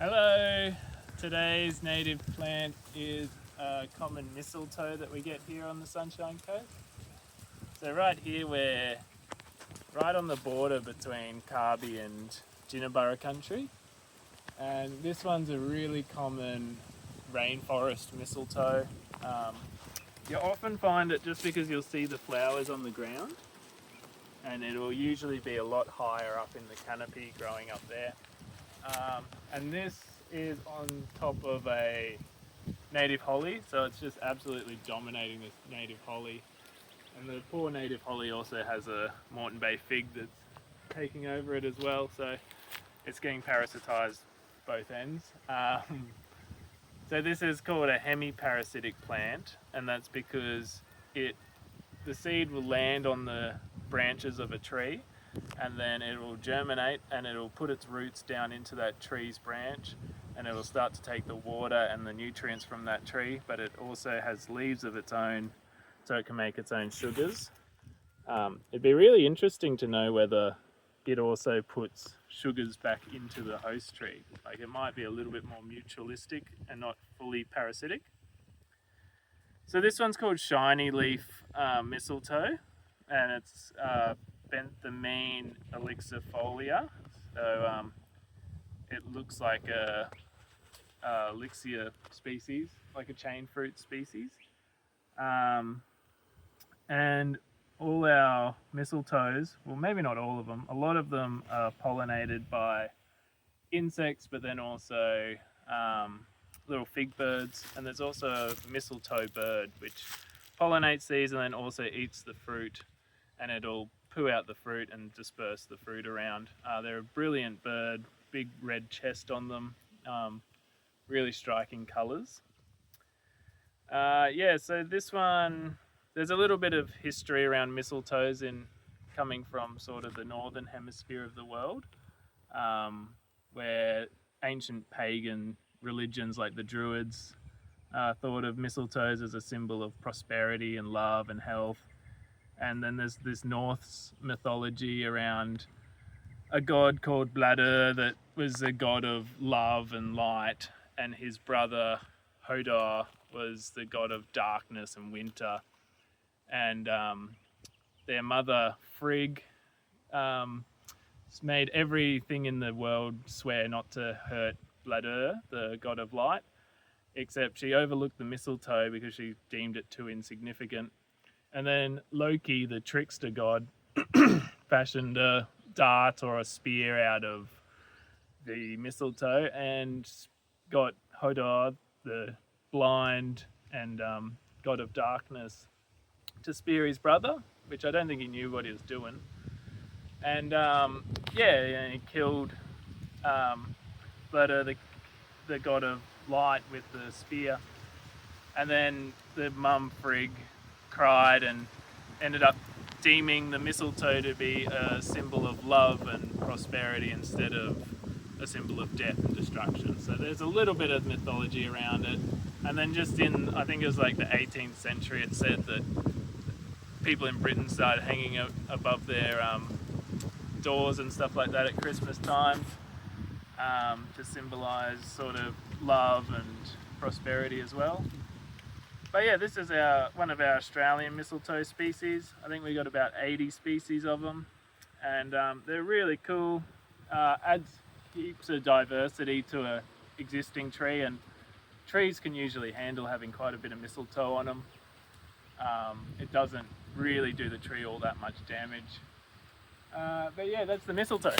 Hello! Today's native plant is a common mistletoe that we get here on the Sunshine Coast. So right here we're right on the border between Kabi and Jinnaburra country, and this one's a really common rainforest mistletoe. You often find it just because you'll see the flowers on the ground, and it'll usually be a lot higher up in the canopy growing up there. And this is on top of a native holly, so it's just absolutely dominating this native holly. And the poor native holly also has a Moreton Bay fig that's taking over it as well, so it's getting parasitized both ends. So this is called a hemiparasitic plant, and that's because the seed will land on the branches of a tree, and then it will germinate and it will put its roots down into that tree's branch, and it will start to take the water and the nutrients from that tree, but it also has leaves of its own so it can make its own sugars. It'd be really interesting to know whether it also puts sugars back into the host tree. Like, it might be a little bit more mutualistic and not fully parasitic. So this one's called shiny leaf mistletoe, and it's Benthamina alyxifolia. So it looks like a elixir species, like a chain fruit species. And all our mistletoes, well, maybe not all of them, a lot of them are pollinated by insects, but then also little fig birds. And there's also a mistletoe bird which pollinates these and then also eats the fruit, and it'll poo out the fruit and disperse the fruit around. They're a brilliant bird, big red chest on them, really striking colours. Yeah, so this one, there's a little bit of history around mistletoes coming from sort of the northern hemisphere of the world, where ancient pagan religions like the Druids thought of mistletoes as a symbol of prosperity and love and health. And then there's this Norse mythology around a god called Bladder that was a god of love and light, and his brother Hodor was the god of darkness and winter. And their mother Frigg made everything in the world swear not to hurt Bladder, the god of light, except she overlooked the mistletoe because she deemed it too insignificant. And then Loki, the trickster god, fashioned a dart or a spear out of the mistletoe and got Hodor, the blind and god of darkness, to spear his brother, which I don't think he knew what he was doing. And he killed Bladder, the god of light, with the spear. And then the mum Frigg cried and ended up deeming the mistletoe to be a symbol of love and prosperity instead of a symbol of death and destruction. So there's a little bit of mythology around it. And then just in, I think it was like the 18th century, it said that people in Britain started hanging it above their doors and stuff like that at Christmas time, to symbolise sort of love and prosperity as well. But yeah, this is one of our Australian mistletoe species. I think we got about 80 species of them, and they're really cool. Adds heaps of diversity to an existing tree, and trees can usually handle having quite a bit of mistletoe on them. It doesn't really do the tree all that much damage. But yeah, that's the mistletoe.